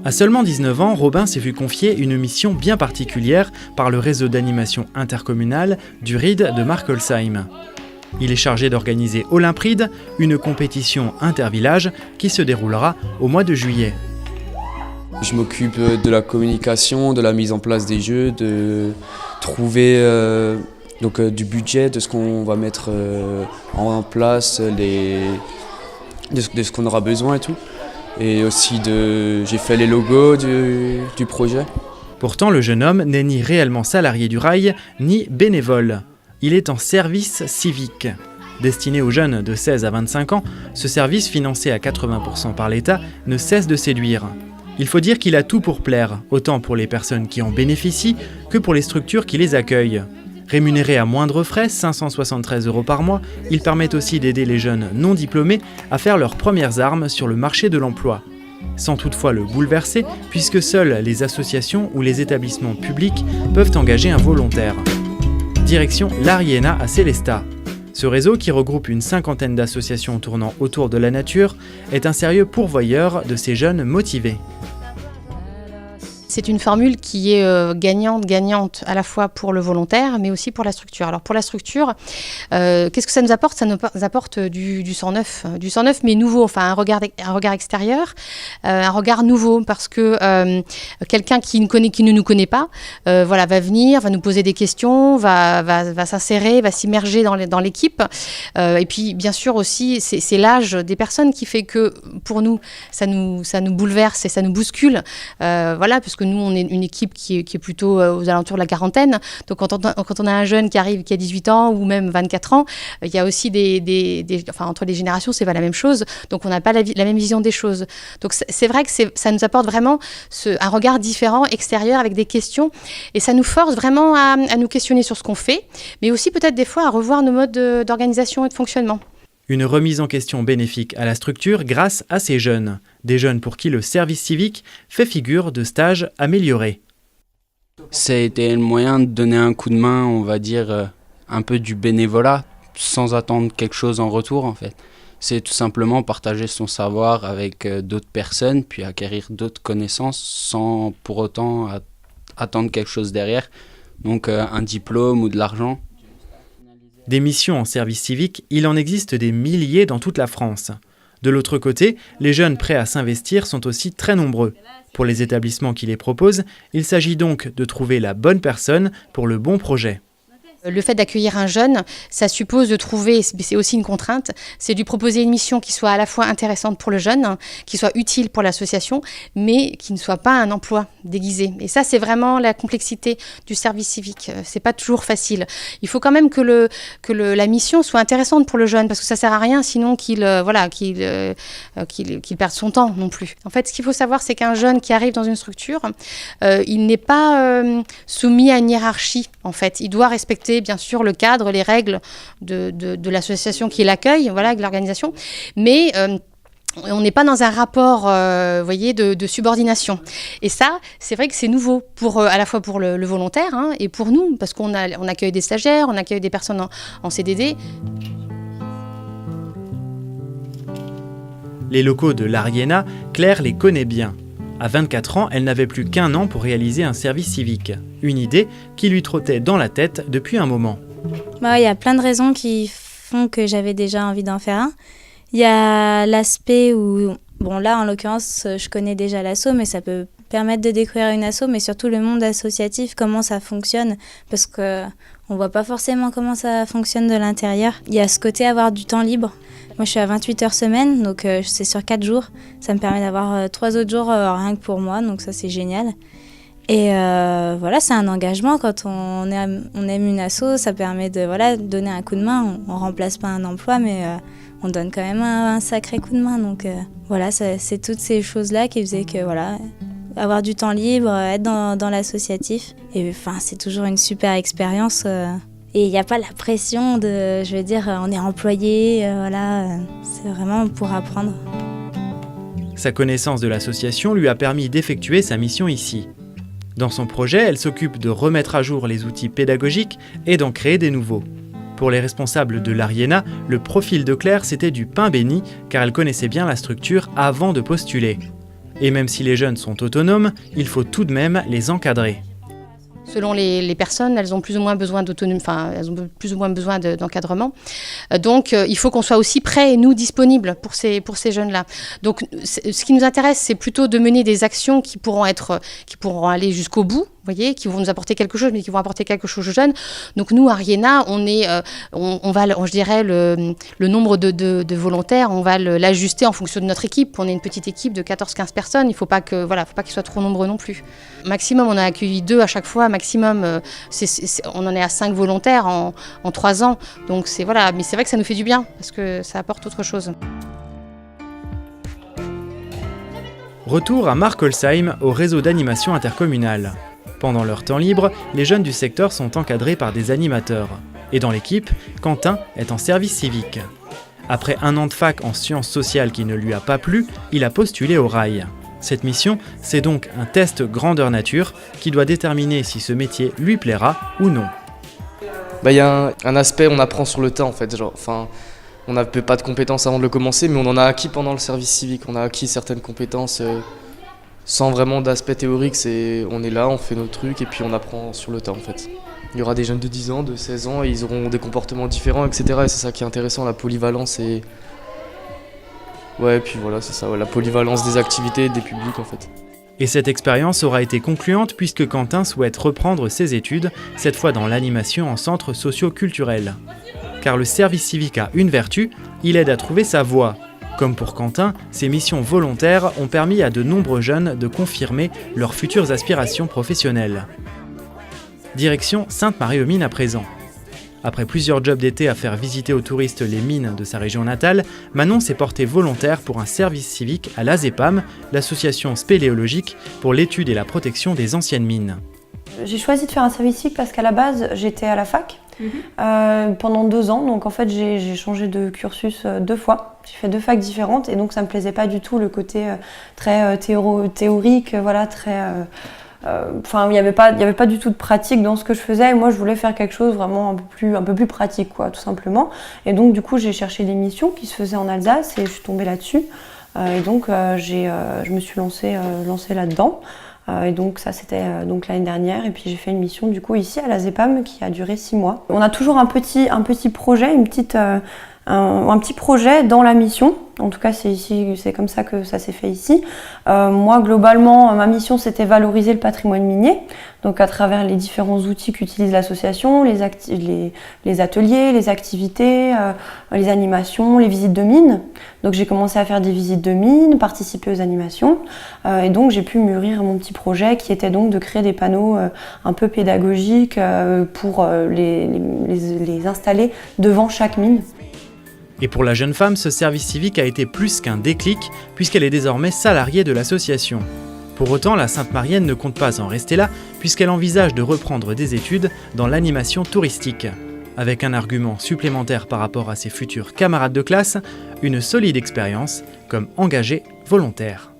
À seulement 19 ans, Robin s'est vu confier une mission bien particulière par le réseau d'animation intercommunale du RID de Markelsheim. Il est chargé d'organiser Olympride, une compétition intervillage qui se déroulera au mois de juillet. Je m'occupe de la communication, de la mise en place des jeux, de trouver du budget, de ce qu'on va mettre en place, de ce qu'on aura besoin et tout. Et aussi j'ai fait les logos du projet. Pourtant, le jeune homme n'est ni réellement salarié du rail, ni bénévole. Il est en service civique. Destiné aux jeunes de 16 à 25 ans, ce service financé à 80% par l'État ne cesse de séduire. Il faut dire qu'il a tout pour plaire, autant pour les personnes qui en bénéficient que pour les structures qui les accueillent. Rémunéré à moindre frais, 573 € par mois, il permet aussi d'aider les jeunes non diplômés à faire leurs premières armes sur le marché de l'emploi. Sans toutefois le bouleverser, puisque seules les associations ou les établissements publics peuvent engager un volontaire. Direction l'Ariena à Sélestat. Ce réseau, qui regroupe une cinquantaine d'associations tournant autour de la nature, est un sérieux pourvoyeur de ces jeunes motivés. C'est une formule qui est gagnante à la fois pour le volontaire, mais aussi pour la structure. Alors pour la structure, qu'est-ce que ça nous apporte ? Ça nous apporte du sang neuf, mais nouveau, enfin un regard extérieur, un regard nouveau, parce que quelqu'un qui ne nous connaît pas, va venir, va nous poser des questions, va s'insérer, va s'immerger dans l'équipe. Et puis bien sûr aussi, c'est l'âge des personnes qui fait que pour nous, ça nous bouleverse et ça nous bouscule, parce que nous, on est une équipe qui est plutôt aux alentours de la quarantaine. Donc, quand on a un jeune qui arrive, qui a 18 ans ou même 24 ans, il y a aussi entre les générations, c'est pas la même chose. Donc, on n'a pas la même vision des choses. Donc, c'est vrai que ça nous apporte vraiment un regard différent, extérieur, avec des questions. Et ça nous force vraiment à nous questionner sur ce qu'on fait, mais aussi peut-être des fois à revoir nos modes d'organisation et de fonctionnement. Une remise en question bénéfique à la structure grâce à ces jeunes. Des jeunes pour qui le service civique fait figure de stage amélioré. Ça a été le moyen de donner un coup de main, on va dire, un peu du bénévolat, sans attendre quelque chose en retour en fait. C'est tout simplement partager son savoir avec d'autres personnes, puis acquérir d'autres connaissances sans pour autant attendre quelque chose derrière. Donc un diplôme ou de l'argent. Des missions en service civique, il en existe des milliers dans toute la France. De l'autre côté, les jeunes prêts à s'investir sont aussi très nombreux. Pour les établissements qui les proposent, il s'agit donc de trouver la bonne personne pour le bon projet. Le fait d'accueillir un jeune, ça suppose de trouver, c'est aussi une contrainte, c'est de lui proposer une mission qui soit à la fois intéressante pour le jeune, qui soit utile pour l'association, mais qui ne soit pas un emploi déguisé. Et ça, c'est vraiment la complexité du service civique. C'est pas toujours facile. Il faut quand même que la mission soit intéressante pour le jeune, parce que ça sert à rien sinon qu'il perde son temps non plus. En fait, ce qu'il faut savoir, c'est qu'un jeune qui arrive dans une structure, il n'est pas soumis à une hiérarchie. En fait, il doit respecter bien sûr le cadre, les règles de l'association qui l'accueille, de l'organisation, mais on n'est pas dans un rapport de subordination. Et ça, c'est vrai que c'est nouveau, à la fois pour le volontaire et pour nous, parce qu'on accueille des stagiaires, on accueille des personnes en CDD. Les locaux de l'Ariena, Claire les connaît bien. À 24 ans, elle n'avait plus qu'1 an pour réaliser un service civique. Une idée qui lui trottait dans la tête depuis un moment. Il y a plein de raisons qui font que j'avais déjà envie d'en faire un. Il y a l'aspect où, là en l'occurrence, je connais déjà l'asso, mais ça peut permettre de découvrir une asso, mais surtout le monde associatif, comment ça fonctionne, parce qu'on ne voit pas forcément comment ça fonctionne de l'intérieur. Il y a ce côté avoir du temps libre. Moi, je suis à 28 heures semaine, donc c'est sur 4 jours. Ça me permet d'avoir 3 autres jours rien que pour moi, donc ça, c'est génial. Et c'est un engagement. Quand on aime une asso, ça permet de donner un coup de main. On ne remplace pas un emploi, mais on donne quand même un sacré coup de main. Donc c'est toutes ces choses-là qui faisaient que avoir du temps libre, être dans l'associatif. Et c'est toujours une super expérience. Et il n'y a pas la pression on est employé, c'est vraiment pour apprendre. Sa connaissance de l'association lui a permis d'effectuer sa mission ici. Dans son projet, elle s'occupe de remettre à jour les outils pédagogiques et d'en créer des nouveaux. Pour les responsables de l'Ariena, le profil de Claire, c'était du pain béni, car elle connaissait bien la structure avant de postuler. Et même si les jeunes sont autonomes, il faut tout de même les encadrer. Selon les personnes, elles ont plus ou moins besoin d'autonomie, enfin, elles ont plus ou moins besoin d'encadrement. Donc, il faut qu'on soit aussi prêts et nous disponibles pour ces jeunes-là. Donc, ce qui nous intéresse, c'est plutôt de mener des actions qui pourront aller jusqu'au bout, vous voyez, qui vont nous apporter quelque chose, mais qui vont apporter quelque chose aux jeunes. Donc, nous, à Riena, je dirais, le nombre de volontaires, on va l'ajuster en fonction de notre équipe. On est une petite équipe de 14-15 personnes. Il ne faut pas qu'ils soient trop nombreux non plus. Maximum, on a accueilli 2 à chaque fois. Maximum, on en est à 5 volontaires en 3 ans. Donc, mais c'est vrai que ça nous fait du bien, parce que ça apporte autre chose. Retour à Markolsheim, au réseau d'animation intercommunale. Pendant leur temps libre, les jeunes du secteur sont encadrés par des animateurs. Et dans l'équipe, Quentin est en service civique. Après 1 an de fac en sciences sociales qui ne lui a pas plu, il a postulé au rail. Cette mission, c'est donc un test grandeur nature qui doit déterminer si ce métier lui plaira ou non. Y a un aspect, on apprend sur le tas en fait. On n'avait pas de compétences avant de le commencer, mais on en a acquis pendant le service civique. On a acquis certaines compétences sans vraiment d'aspect théorique. On est là, on fait nos trucs et puis on apprend sur le tas en fait. Il y aura des jeunes de 10 ans, de 16 ans, et ils auront des comportements différents, etc. Et c'est ça qui est intéressant, la polyvalence et... Ouais, puis voilà, c'est ça, la polyvalence des activités et des publics en fait. Et cette expérience aura été concluante puisque Quentin souhaite reprendre ses études, cette fois dans l'animation en centre socio-culturel. Car le service civique a une vertu, il aide à trouver sa voie. Comme pour Quentin, ces missions volontaires ont permis à de nombreux jeunes de confirmer leurs futures aspirations professionnelles. Direction Sainte-Marie-aux-Mines à présent. Après plusieurs jobs d'été à faire visiter aux touristes les mines de sa région natale, Manon s'est portée volontaire pour un service civique à l'ASEPAM, l'association spéléologique pour l'étude et la protection des anciennes mines. J'ai choisi de faire un service civique parce qu'à la base, j'étais à la fac pendant 2 ans. Donc en fait, j'ai changé de cursus 2 fois. J'ai fait 2 facs différentes et donc ça me plaisait pas du tout le côté très théorique, voilà, très... il n'y avait pas du tout de pratique dans ce que je faisais et moi je voulais faire quelque chose vraiment un peu plus pratique quoi, tout simplement. Et donc du coup j'ai cherché des missions qui se faisaient en Alsace et je suis tombée là-dessus. Et donc je me suis lancée là-dedans. Et donc ça c'était l'année dernière et puis j'ai fait une mission du coup ici à l'ASEPAM qui a duré 6 mois. On a toujours un petit projet, un petit projet dans la mission. En tout cas, c'est comme ça que ça s'est fait ici. Moi, globalement, ma mission, c'était valoriser le patrimoine minier. Donc, à travers les différents outils qu'utilise l'association, les ateliers, les activités, les animations, les visites de mines. Donc, j'ai commencé à faire des visites de mines, participer aux animations. Et donc, j'ai pu mûrir mon petit projet qui était donc de créer des panneaux un peu pédagogiques pour les installer devant chaque mine. Et pour la jeune femme, ce service civique a été plus qu'un déclic, puisqu'elle est désormais salariée de l'association. Pour autant, la Sainte-Marienne ne compte pas en rester là, puisqu'elle envisage de reprendre des études dans l'animation touristique. Avec un argument supplémentaire par rapport à ses futurs camarades de classe, une solide expérience comme engagée volontaire.